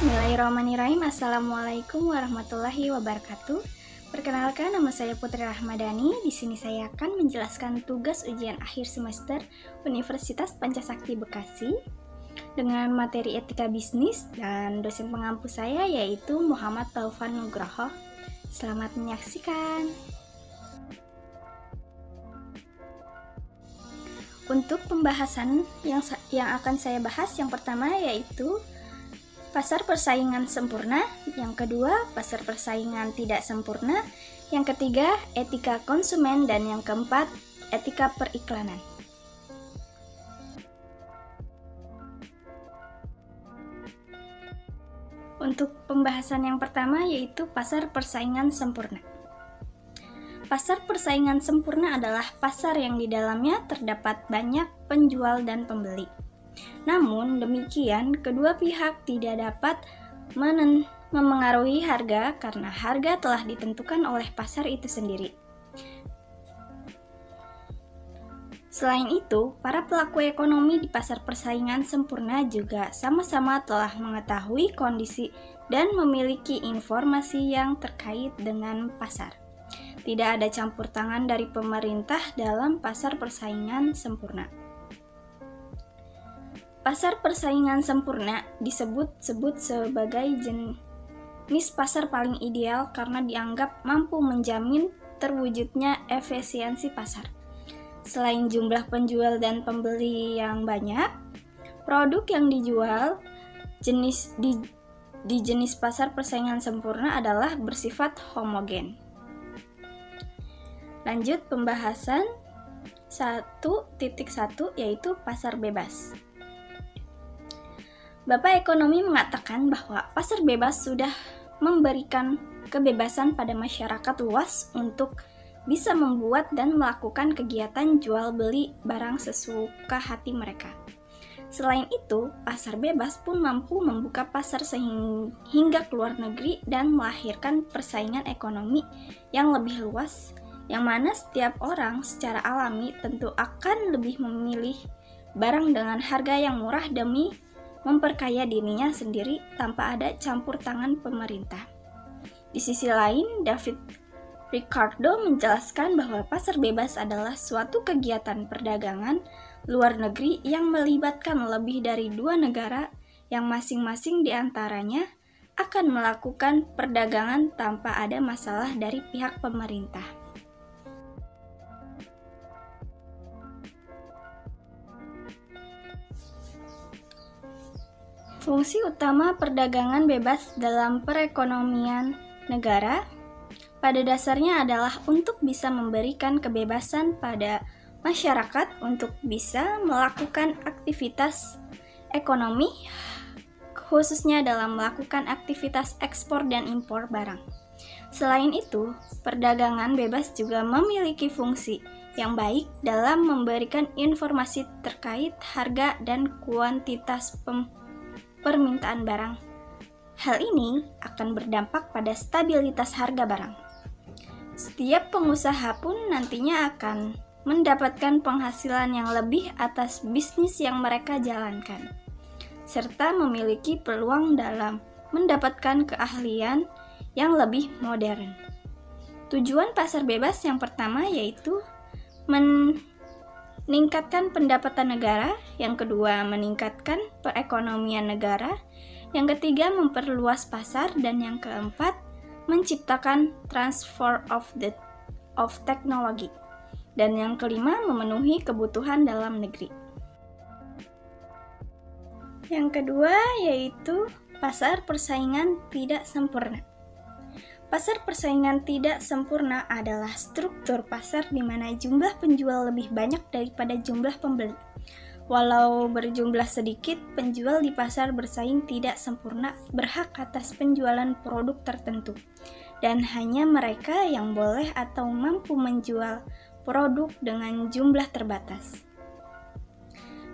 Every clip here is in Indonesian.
Bismillahirrahmanirrahim. Assalamualaikum warahmatullahi wabarakatuh. Perkenalkan, nama saya Putri Rahmadani. Di sini saya akan menjelaskan tugas ujian akhir semester Universitas Pancasakti Bekasi dengan materi etika bisnis, dan dosen pengampu saya yaitu Muhammad Taufan Nugroho. Selamat menyaksikan. Untuk pembahasan yang akan saya bahas, yang pertama yaitu pasar persaingan sempurna, yang kedua pasar persaingan tidak sempurna, yang ketiga etika konsumen, dan yang keempat etika periklanan. Untuk pembahasan yang pertama yaitu pasar persaingan sempurna. Pasar persaingan sempurna adalah pasar yang di dalamnya terdapat banyak penjual dan pembeli. Namun demikian, kedua pihak tidak dapat memengaruhi harga karena harga telah ditentukan oleh pasar itu sendiri. Selain itu, para pelaku ekonomi di pasar persaingan sempurna juga sama-sama telah mengetahui kondisi dan memiliki informasi yang terkait dengan pasar. Tidak ada campur tangan dari pemerintah dalam pasar persaingan sempurna. Pasar persaingan sempurna disebut-sebut sebagai jenis pasar paling ideal karena dianggap mampu menjamin terwujudnya efisiensi pasar. Selain jumlah penjual dan pembeli yang banyak, produk yang dijual di jenis pasar persaingan sempurna adalah bersifat homogen. Lanjut pembahasan 1.1 yaitu pasar bebas. Bapak Ekonomi mengatakan bahwa pasar bebas sudah memberikan kebebasan pada masyarakat luas untuk bisa membuat dan melakukan kegiatan jual beli barang sesuka hati mereka. Selain itu, pasar bebas pun mampu membuka pasar hingga ke luar negeri dan melahirkan persaingan ekonomi yang lebih luas, yang mana setiap orang secara alami tentu akan lebih memilih barang dengan harga yang murah demi memperkaya dirinya sendiri tanpa ada campur tangan pemerintah. Di sisi lain, David Ricardo menjelaskan bahwa pasar bebas adalah suatu kegiatan perdagangan luar negeri yang melibatkan lebih dari dua negara yang masing-masing diantaranya akan melakukan perdagangan tanpa ada masalah dari pihak pemerintah. Fungsi utama perdagangan bebas dalam perekonomian negara pada dasarnya adalah untuk bisa memberikan kebebasan pada masyarakat untuk bisa melakukan aktivitas ekonomi, khususnya dalam melakukan aktivitas ekspor dan impor barang. Selain itu, perdagangan bebas juga memiliki fungsi yang baik dalam memberikan informasi terkait harga dan kuantitas permintaan barang. Hal ini akan berdampak pada stabilitas harga barang. Setiap pengusaha pun nantinya akan mendapatkan penghasilan yang lebih atas bisnis yang mereka jalankan, serta memiliki peluang dalam mendapatkan keahlian yang lebih modern. Tujuan pasar bebas yang pertama yaitu meningkatkan pendapatan negara, yang kedua meningkatkan perekonomian negara, yang ketiga memperluas pasar, dan yang keempat menciptakan transfer of technology, dan yang kelima memenuhi kebutuhan dalam negeri. Yang kedua yaitu pasar persaingan tidak sempurna. Pasar persaingan tidak sempurna adalah struktur pasar di mana jumlah penjual lebih banyak daripada jumlah pembeli. Walau berjumlah sedikit, penjual di pasar bersaing tidak sempurna berhak atas penjualan produk tertentu, dan hanya mereka yang boleh atau mampu menjual produk dengan jumlah terbatas.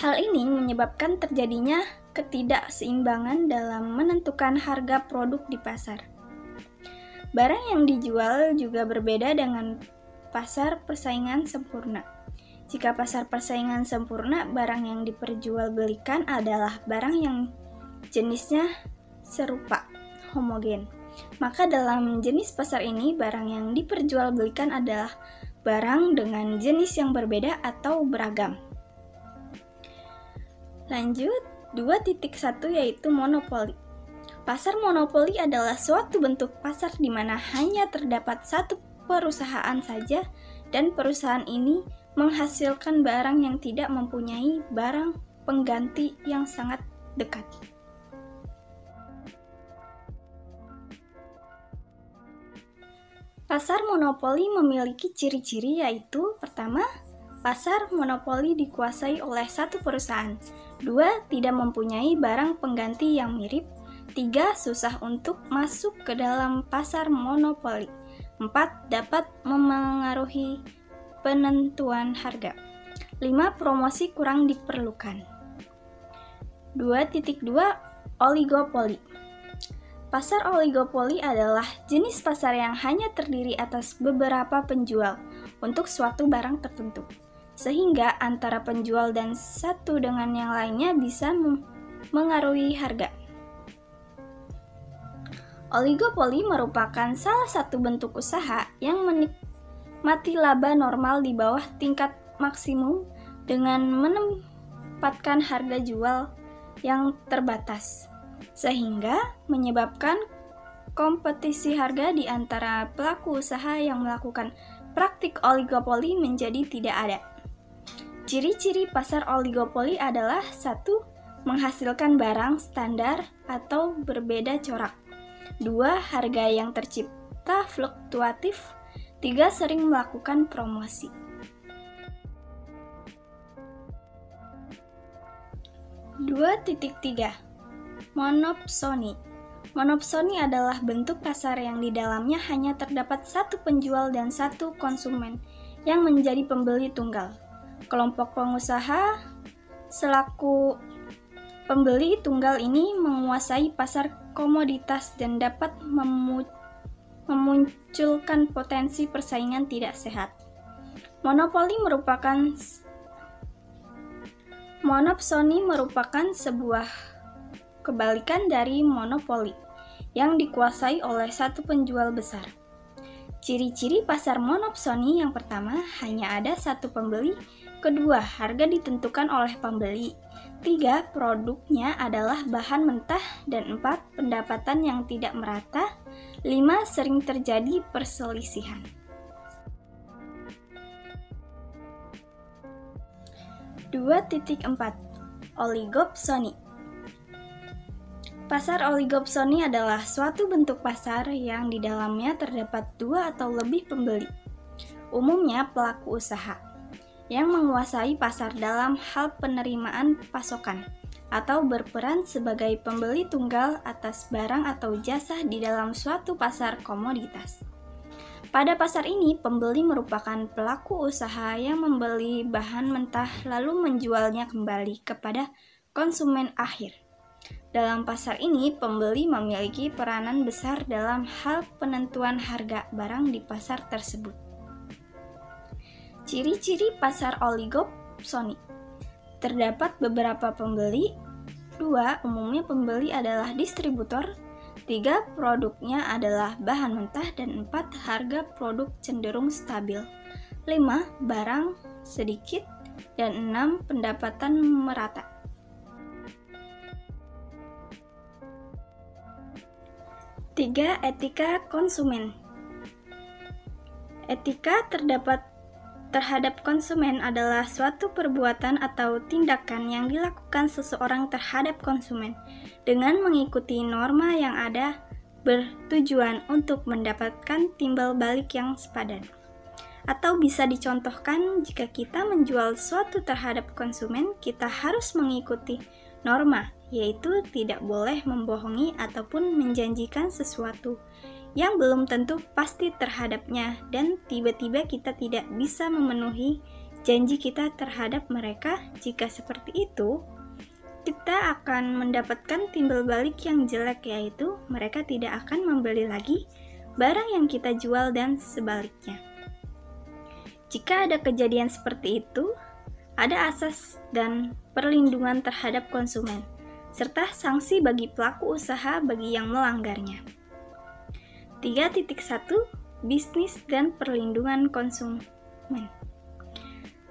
Hal ini menyebabkan terjadinya ketidakseimbangan dalam menentukan harga produk di pasar. Barang yang dijual juga berbeda dengan pasar persaingan sempurna. Jika pasar persaingan sempurna, barang yang diperjualbelikan adalah barang yang jenisnya serupa, homogen. Maka dalam jenis pasar ini, barang yang diperjualbelikan adalah barang dengan jenis yang berbeda atau beragam. Lanjut, 2.1 yaitu monopoli. Pasar monopoli adalah suatu bentuk pasar di mana hanya terdapat satu perusahaan saja dan perusahaan ini menghasilkan barang yang tidak mempunyai barang pengganti yang sangat dekat. Pasar monopoli memiliki ciri-ciri yaitu pertama, pasar monopoli dikuasai oleh satu perusahaan. 2. Tidak mempunyai barang pengganti yang mirip. 3. Susah untuk masuk ke dalam pasar monopoli. 4. Dapat memengaruhi penentuan harga. 5. Promosi kurang diperlukan. 2.2 Oligopoli. Pasar oligopoli adalah jenis pasar yang hanya terdiri atas beberapa penjual untuk suatu barang tertentu, sehingga antara penjual dan satu dengan yang lainnya bisa mengaruhi harga. Oligopoli merupakan salah satu bentuk usaha yang menikmati laba normal di bawah tingkat maksimum dengan menempatkan harga jual yang terbatas, sehingga menyebabkan kompetisi harga di antara pelaku usaha yang melakukan praktik oligopoli menjadi tidak ada. Ciri-ciri pasar oligopoli adalah 1. Menghasilkan barang standar atau berbeda corak. 2. Harga yang tercipta fluktuatif. 3. Sering melakukan promosi. (2.3) Monopsoni. Monopsoni adalah bentuk pasar yang di dalamnya hanya terdapat satu penjual dan satu konsumen yang menjadi pembeli tunggal. Kelompok pengusaha selaku pembeli tunggal ini menguasai pasar komoditas dan dapat memunculkan potensi persaingan tidak sehat. Monopsoni merupakan sebuah kebalikan dari monopoli yang dikuasai oleh satu penjual besar. Ciri-ciri pasar monopsoni yang pertama, hanya ada satu pembeli. Kedua, harga ditentukan oleh pembeli. 3. Produknya adalah bahan mentah. Dan 4. Pendapatan yang tidak merata. 5. Sering terjadi perselisihan. (2.4) Oligopsoni. Pasar oligopsoni adalah suatu bentuk pasar yang di dalamnya terdapat dua atau lebih pembeli, umumnya pelaku usaha, yang menguasai pasar dalam hal penerimaan pasokan, atau berperan sebagai pembeli tunggal atas barang atau jasa di dalam suatu pasar komoditas. Pada pasar ini, pembeli merupakan pelaku usaha yang membeli bahan mentah lalu menjualnya kembali kepada konsumen akhir. Dalam pasar ini, pembeli memiliki peranan besar dalam hal penentuan harga barang di pasar tersebut. Ciri-ciri pasar oligopsoni. Terdapat beberapa pembeli. 2. Umumnya pembeli adalah distributor. 3. Produknya adalah bahan mentah. Dan 4. Harga produk cenderung stabil. 5. Barang sedikit. Dan 6. Pendapatan merata. Tiga, etika konsumen. Etika terhadap konsumen adalah suatu perbuatan atau tindakan yang dilakukan seseorang terhadap konsumen dengan mengikuti norma yang ada bertujuan untuk mendapatkan timbal balik yang sepadan. Atau bisa dicontohkan, jika kita menjual sesuatu terhadap konsumen, kita harus mengikuti norma, yaitu tidak boleh membohongi ataupun menjanjikan sesuatu yang belum tentu pasti terhadapnya, dan tiba-tiba kita tidak bisa memenuhi janji kita terhadap mereka. Jika seperti itu, kita akan mendapatkan timbal balik yang jelek, yaitu mereka tidak akan membeli lagi barang yang kita jual dan sebaliknya. Jika ada kejadian seperti itu, ada asas dan perlindungan terhadap konsumen. serta sanksi bagi pelaku usaha bagi yang melanggarnya. 3.1 Bisnis dan perlindungan konsumen.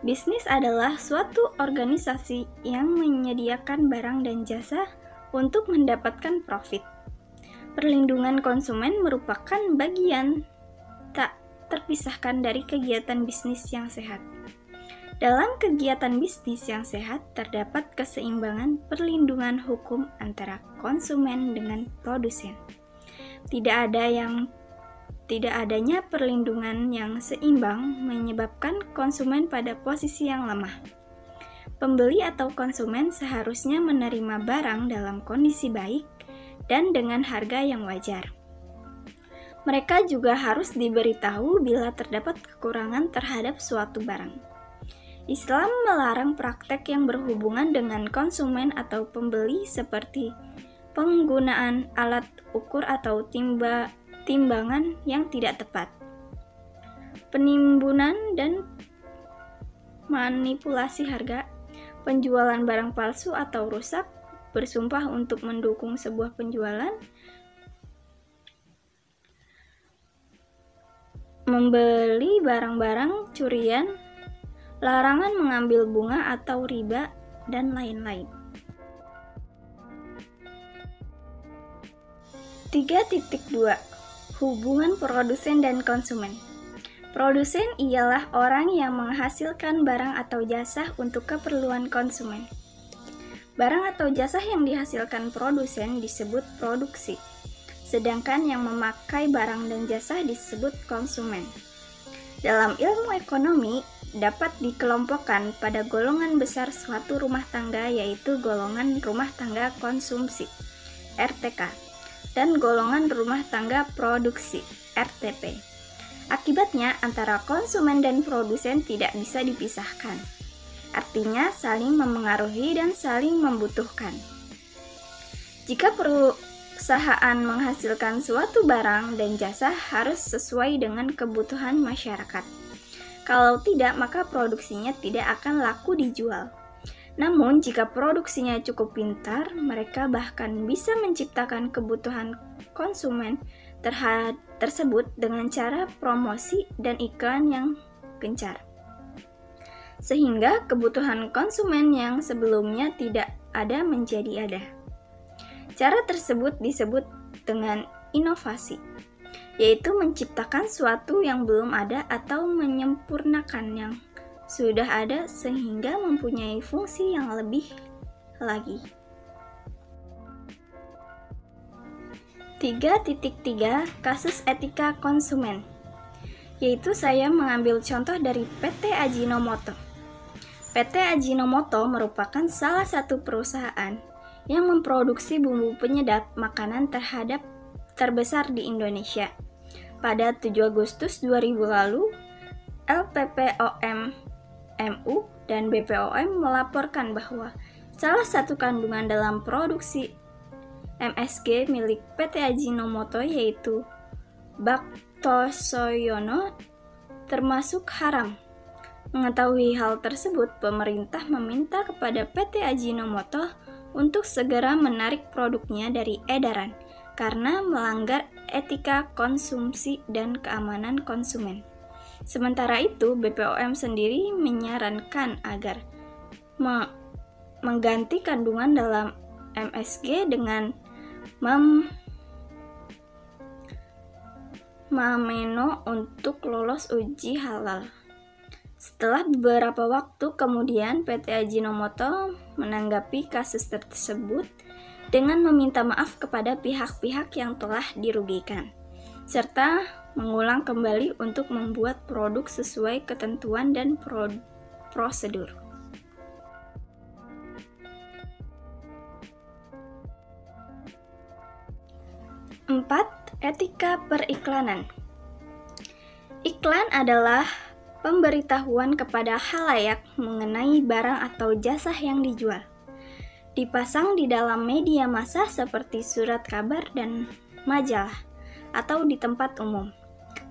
Bisnis adalah suatu organisasi yang menyediakan barang dan jasa untuk mendapatkan profit. Perlindungan konsumen merupakan bagian tak terpisahkan dari kegiatan bisnis yang sehat. Dalam kegiatan bisnis yang sehat terdapat keseimbangan perlindungan hukum antara konsumen dengan produsen. Tidak adanya perlindungan yang seimbang menyebabkan konsumen pada posisi yang lemah. Pembeli atau konsumen seharusnya menerima barang dalam kondisi baik dan dengan harga yang wajar. Mereka juga harus diberitahu bila terdapat kekurangan terhadap suatu barang. Islam melarang praktek yang berhubungan dengan konsumen atau pembeli seperti penggunaan alat ukur atau timbangan yang tidak tepat, penimbunan dan manipulasi harga, penjualan barang palsu atau rusak, bersumpah untuk mendukung sebuah penjualan, membeli barang-barang curian, larangan mengambil bunga atau riba, dan lain-lain. 3.2 Hubungan produsen dan konsumen. Produsen ialah orang yang menghasilkan barang atau jasa untuk keperluan konsumen. Barang atau jasa yang dihasilkan produsen disebut produksi, sedangkan yang memakai barang dan jasa disebut konsumen. Dalam ilmu ekonomi, dapat dikelompokkan pada golongan besar suatu rumah tangga, yaitu golongan rumah tangga konsumsi (RTK) dan golongan rumah tangga produksi (RTP). Akibatnya, antara konsumen dan produsen tidak bisa dipisahkan. Artinya, saling memengaruhi dan saling membutuhkan. Jika perusahaan menghasilkan suatu barang dan jasa harus sesuai dengan kebutuhan masyarakat. Kalau tidak, maka produksinya tidak akan laku dijual. Namun, jika produksinya cukup pintar, mereka bahkan bisa menciptakan kebutuhan konsumen tersebut dengan cara promosi dan iklan yang gencar. Sehingga kebutuhan konsumen yang sebelumnya tidak ada menjadi ada. Cara tersebut disebut dengan inovasi, yaitu menciptakan sesuatu yang belum ada atau menyempurnakan yang sudah ada sehingga mempunyai fungsi yang lebih lagi. 3.3 Kasus etika konsumen, yaitu saya mengambil contoh dari PT Ajinomoto. PT Ajinomoto merupakan salah satu perusahaan yang memproduksi bumbu penyedap makanan terbesar di Indonesia. Pada 7 Agustus 2000 lalu, LPPOM MU dan BPOM melaporkan bahwa salah satu kandungan dalam produksi MSG milik PT Ajinomoto, yaitu Baktosoyono, termasuk haram. Mengetahui hal tersebut, pemerintah meminta kepada PT Ajinomoto untuk segera menarik produknya dari edaran karena melanggar etika konsumsi dan keamanan konsumen. Sementara itu, BPOM sendiri menyarankan agar mengganti kandungan dalam MSG dengan Mameno untuk lolos uji halal. Setelah beberapa waktu kemudian, PT Ajinomoto menanggapi kasus tersebut dengan meminta maaf kepada pihak-pihak yang telah dirugikan, serta mengulang kembali untuk membuat produk sesuai ketentuan dan prosedur. 4. Etika periklanan. Iklan adalah pemberitahuan kepada khalayak mengenai barang atau jasa yang dijual. Dipasang di dalam media massa seperti surat kabar dan majalah, atau di tempat umum.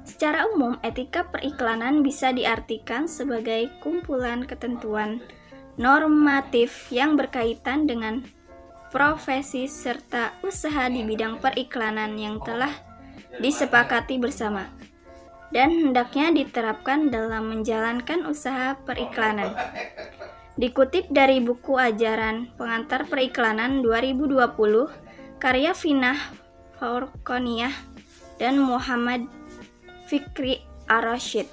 Secara umum, etika periklanan bisa diartikan sebagai kumpulan ketentuan normatif yang berkaitan dengan profesi serta usaha di bidang periklanan yang telah disepakati bersama dan hendaknya diterapkan dalam menjalankan usaha periklanan. Dikutip dari buku ajaran pengantar periklanan 2020, karya Vinah Faurkoniyah dan Muhammad Fikri Ar-Rasyid.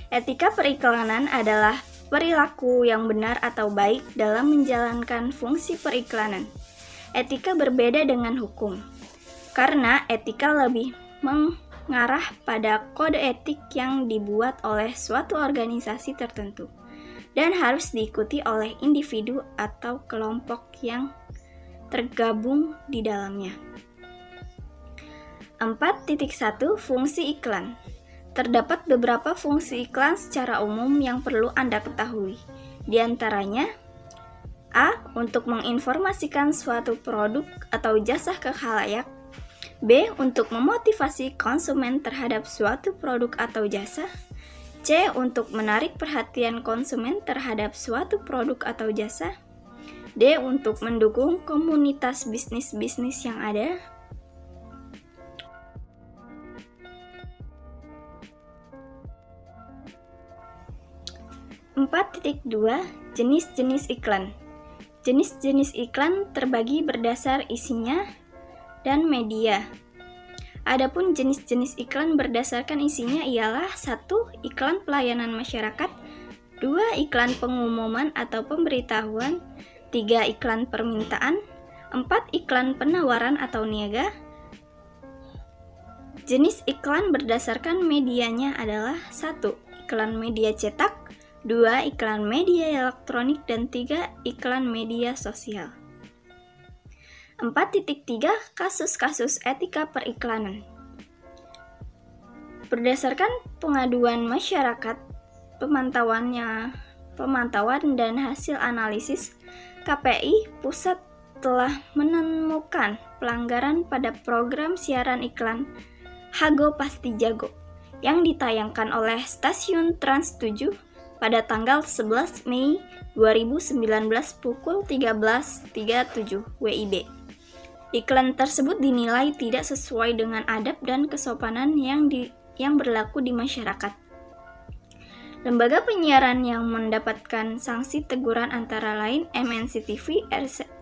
Etika periklanan adalah perilaku yang benar atau baik dalam menjalankan fungsi periklanan. Etika berbeda dengan hukum, karena etika lebih mengarah pada kode etik yang dibuat oleh suatu organisasi tertentu dan harus diikuti oleh individu atau kelompok yang tergabung di dalamnya. 4.1 Fungsi iklan. Terdapat beberapa fungsi iklan secara umum yang perlu Anda ketahui. Di antaranya, A. Untuk menginformasikan suatu produk atau jasa ke khalayak. B. Untuk memotivasi konsumen terhadap suatu produk atau jasa. C. Untuk menarik perhatian konsumen terhadap suatu produk atau jasa. D. Untuk mendukung komunitas bisnis-bisnis yang ada. Jenis-jenis iklan. Jenis-jenis iklan terbagi berdasar isinya dan media. Adapun jenis-jenis iklan berdasarkan isinya ialah 1. Iklan pelayanan masyarakat, 2. Iklan pengumuman atau pemberitahuan, 3. Iklan permintaan, 4. Iklan penawaran atau niaga. Jenis iklan berdasarkan medianya adalah 1. Iklan media cetak, 2. Iklan media elektronik, dan 3. Iklan media sosial. 4.3 Kasus-kasus etika periklanan. Berdasarkan pengaduan masyarakat, pemantauan dan hasil analisis, KPI Pusat telah menemukan pelanggaran pada program siaran iklan Hago Pasti Jago yang ditayangkan oleh stasiun Trans 7 pada tanggal 11 Mei 2019 pukul 13.37 WIB. Iklan tersebut dinilai tidak sesuai dengan adab dan kesopanan yang berlaku di masyarakat. Lembaga penyiaran yang mendapatkan sanksi teguran antara lain MNC TV,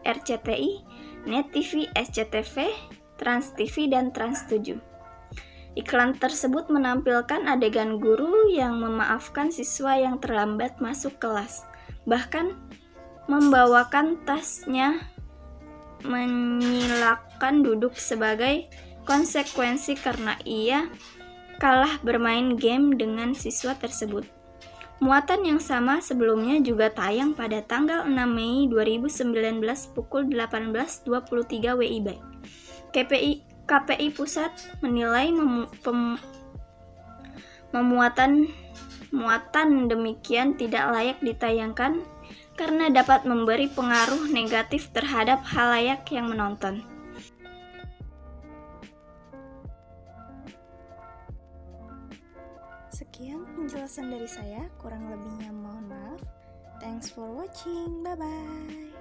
RCTI, Net TV, SCTV, Trans TV, dan Trans 7. Iklan tersebut menampilkan adegan guru yang memaafkan siswa yang terlambat masuk kelas, bahkan membawakan tasnya menyilakan duduk sebagai konsekuensi karena ia kalah bermain game dengan siswa tersebut. Muatan yang sama sebelumnya juga tayang pada tanggal 6 Mei 2019 pukul 18.23 WIB. KPI Pusat menilai muatan demikian tidak layak ditayangkan karena dapat memberi pengaruh negatif terhadap khalayak yang menonton. Sekian penjelasan dari saya, kurang lebihnya mohon maaf. Thanks for watching, bye-bye.